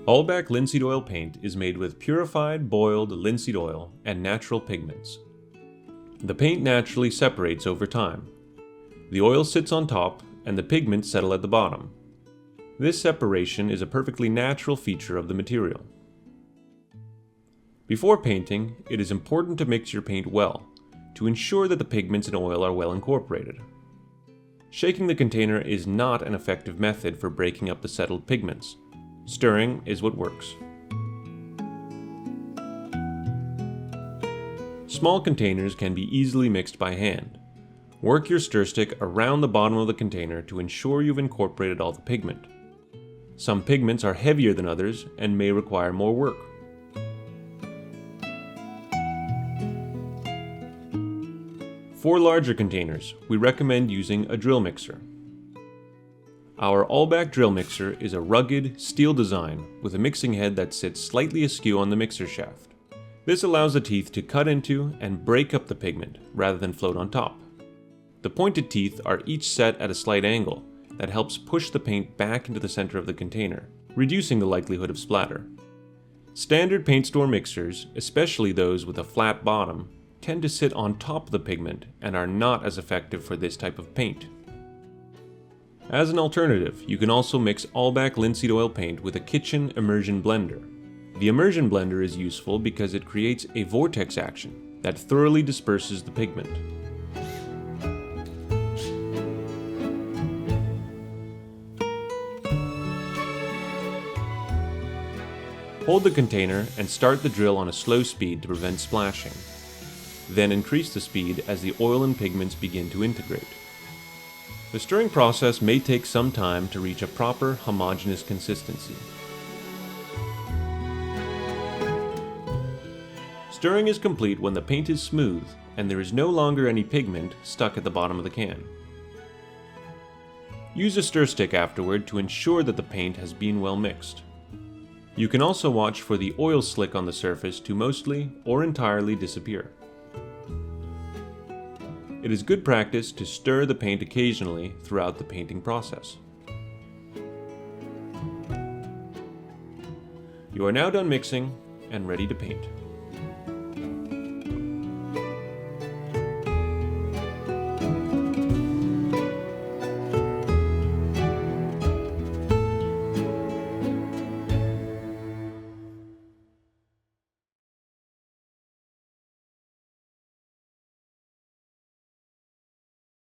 Allbäck Linseed Oil Paint is made with purified, boiled linseed oil and natural pigments. The paint naturally separates over time. The oil sits on top and the pigments settle at the bottom. This separation is a perfectly natural feature of the material. Before painting, it is important to mix your paint well, to ensure that the pigments and oil are well incorporated. Shaking the container is not an effective method for breaking up the settled pigments. Stirring is what works. Small containers can be easily mixed by hand. Work your stir stick around the bottom of the container to ensure you've incorporated all the pigment. Some pigments are heavier than others and may require more work. For larger containers, we recommend using a drill mixer. Our Allbäck drill mixer is a rugged, steel design with a mixing head that sits slightly askew on the mixer shaft. This allows the teeth to cut into and break up the pigment rather than float on top. The pointed teeth are each set at a slight angle that helps push the paint back into the center of the container, reducing the likelihood of splatter. Standard paint store mixers, especially those with a flat bottom, tend to sit on top of the pigment and are not as effective for this type of paint. As an alternative, you can also mix Allbäck Linseed Oil Paint with a kitchen immersion blender. The immersion blender is useful because it creates a vortex action that thoroughly disperses the pigment. Hold the container and start the drill on a slow speed to prevent splashing. Then increase the speed as the oil and pigments begin to integrate. The stirring process may take some time to reach a proper homogeneous consistency. Stirring is complete when the paint is smooth and there is no longer any pigment stuck at the bottom of the can. Use a stir stick afterward to ensure that the paint has been well mixed. You can also watch for the oil slick on the surface to mostly or entirely disappear. It is good practice to stir the paint occasionally throughout the painting process. You are now done mixing and ready to paint.